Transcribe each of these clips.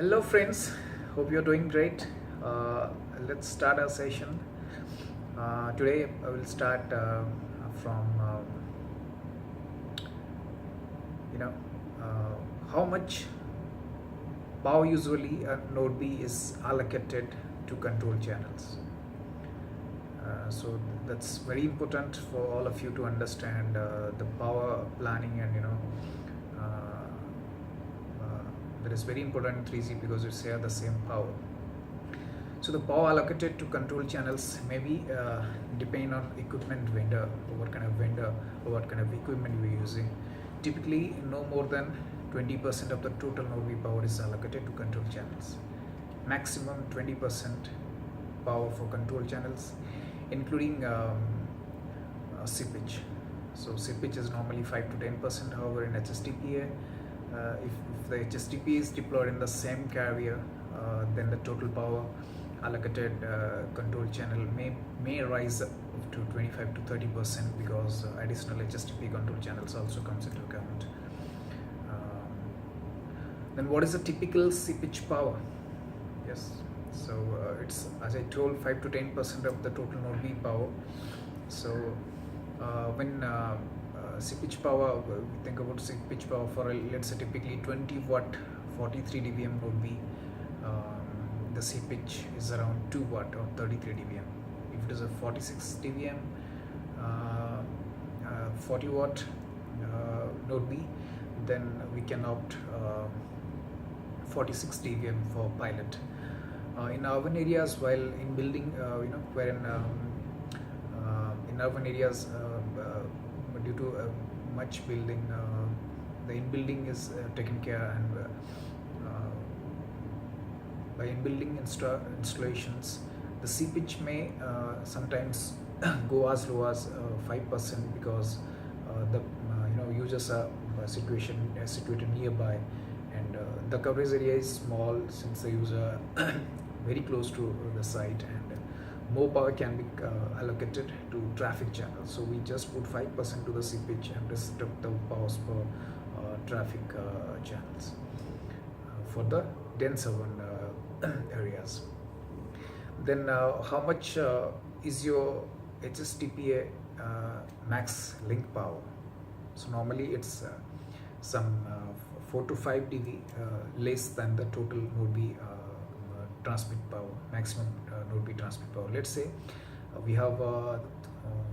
Hello friends, hope you're doing great. Uh, let's start our session. Today I will start from you know how much power usually a node B is allocated to control channels. So that's very important for all of you to understand the power planning and that is very important in 3G because you share the same power. So the power allocated to control channels may be depend on equipment vendor, or what kind of vendor or what kind of equipment we're using. Typically, no more than 20% of the total node B power is allocated to control channels. Maximum 20% power for control channels, including seepage. So seepage is normally 5 to 10%. However, in HSTPA, if the HSTP is deployed in the same carrier, then the total power allocated control channel may rise up to 25 to 30% because additional HSTP control channels also comes into account. Then what is the typical seepage power? Yes, so it's, as I told, 5 to 10% of the total node B power. So when seepage power, we think about seepage power for let's say typically 20 watt 43 dBm node B. The seepage is around 2 watt or 33 dBm. If it is a 46 dBm 40 watt node B, then we can opt 46 dBm for pilot. In urban areas, while in building, wherein in urban areas, due to much building, the in-building is taken care, and by in-building installations, the seepage may sometimes go as low as 5% because the users are situated nearby, and the coverage area is small since the user very close to the site, and more power can be allocated to traffic channels. So we just put 5% to the seepage and rest of the powers for traffic channels for the dense urban areas. Then how much is your HSTPA max link power? So normally it's some 4 to 5 dB less than the total node B transmit power, maximum node B transmit power. Let's say we have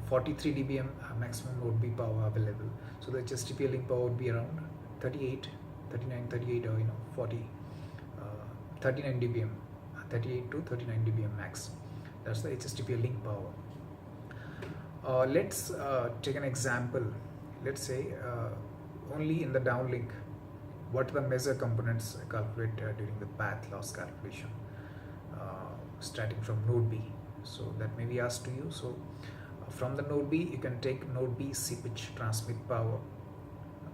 43 dBm maximum node B power available. So the HSTP link power would be around 38, 39, 38 or 40, 39 dBm, 38 to 39 dBm max. That's the HSTP link power. Let's take an example. Let's say only in the downlink, what the measure components calculate during the path loss calculation, starting from node B. So that may be asked to you. So from the node B, you can take node B seepage transmit power,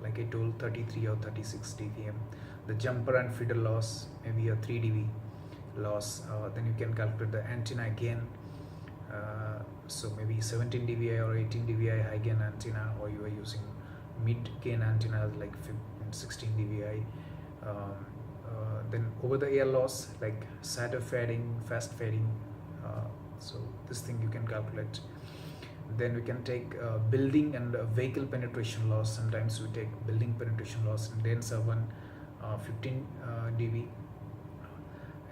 like I told, 33 or 36 dBm. The jumper and feeder loss maybe a 3 dB loss. Then you can calculate the antenna gain. So maybe 17 dBi or 18 dBi high gain antenna, or you are using mid gain antennas like 16 dBi. Then over the air loss like shadow fading, fast fading. So this thing you can calculate. Then we can take building and vehicle penetration loss. Sometimes we take building penetration loss in dense urban 15 dB,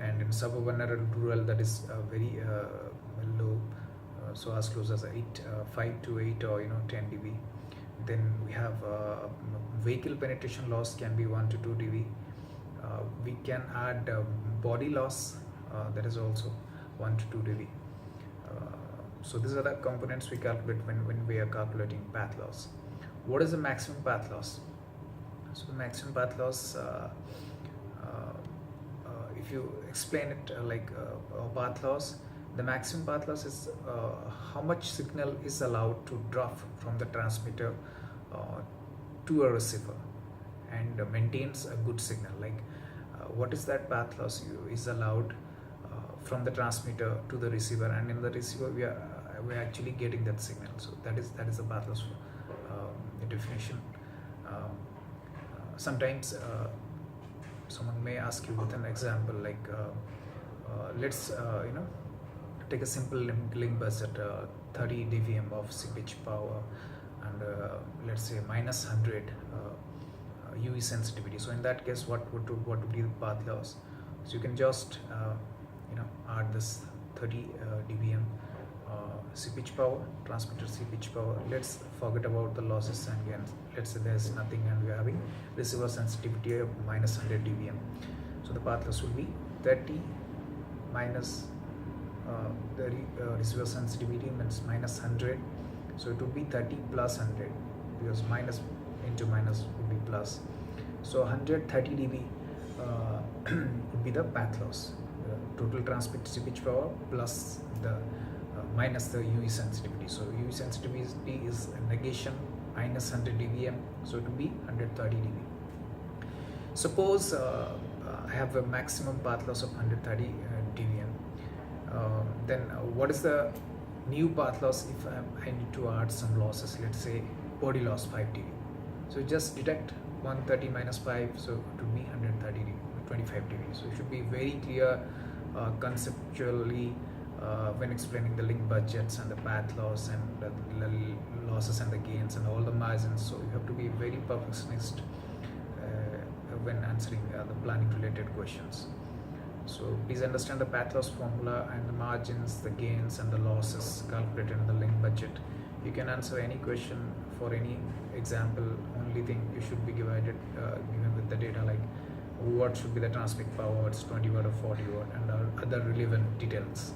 and in suburban and rural that is very low, so as close as 5 to 8 or 10 dB. Then we have vehicle penetration loss can be 1 to 2 dB. We can add body loss, that is also 1 to 2 dB. So these are the components we calculate when we are calculating path loss. What is the maximum path loss? So the maximum path loss, if you explain it like path loss, the maximum path loss is how much signal is allowed to drop from the transmitter to a receiver and maintains a good signal. Like what is that path loss is allowed from the transmitter to the receiver, and in the receiver we're actually getting that signal. So that is the path loss definition. Sometimes someone may ask you with an example like let's take a simple link bus at 30 dBm of seepage power and let's say minus 100 UV sensitivity. So in that case, what would be the path loss? So you can just add this 30 dBm seepage power, transmitted seepage power. Let's forget about the losses and gains. Let's say there's nothing and we're having receiver sensitivity of minus 100 dBm. So the path loss will be 30 minus the receiver sensitivity means minus 100. So it would be 30 plus 100 because minus into minus would be plus. So 130 dB would be the path loss. Total transmitted seepage power plus the minus the UV sensitivity. So UV sensitivity is a negation minus 100 dBm. So it would be 130 dB. Suppose I have a maximum path loss of 130 dBm. Then what is the new path loss if I need to add some losses? Let's say body loss 5 dB. So just deduct 130 minus 5, so it would be 130 dB, 25 dB. So it should be very clear conceptually when explaining the link budgets and the path loss and the losses and the gains and all the margins. So you have to be very perfectionist when answering the planning related questions. So please understand the path loss formula and the margins, the gains and the losses calculated in the link budget. You can answer any question for any example. Only thing you should be given with the data like what should be the transmit power, it's 20 watt or 40 watt and other relevant details.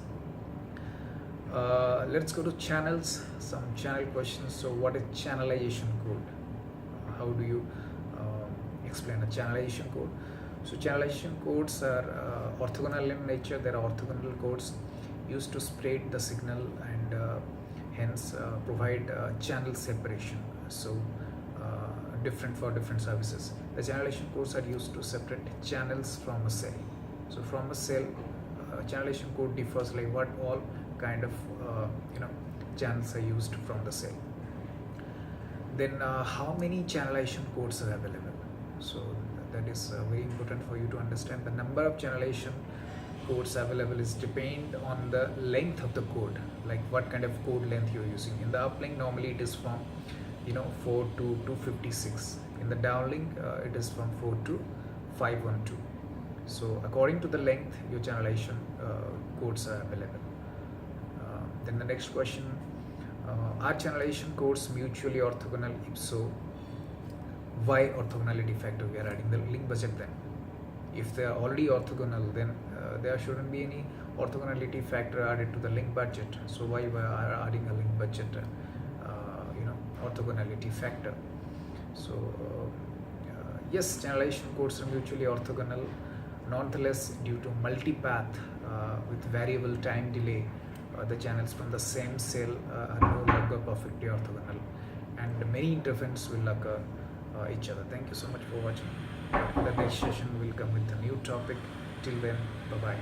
Let's go to channels, some channel questions. So what is channelization code? How do you explain a channelization code? So channelization codes are orthogonal in nature. There are orthogonal codes used to spread the signal and hence provide channel separation. So different for different services. The channelization codes are used to separate channels from a cell. So from a cell, channelization code differs like what all kind of channels are used from the cell. Then how many channelization codes are available? So that is very important for you to understand. The number of channelization codes available is depend on the length of the code, like what kind of code length you're using. In the uplink normally it is from 4 to 256. In the downlink it is from 4 to 512. So according to the length your channelization codes are available. Then the next question, are channelization codes mutually orthogonal? If so, why orthogonality factor we are adding the link budget then? If they are already orthogonal, then there shouldn't be any orthogonality factor added to the link budget. So why we are adding a link budget orthogonality factor? So yes, channelization codes are mutually orthogonal. Nonetheless, due to multipath with variable time delay, the channels from the same cell are no longer perfectly orthogonal and many interference will occur each other. Thank you so much for watching. The next session will come with a new topic. Till then, bye bye.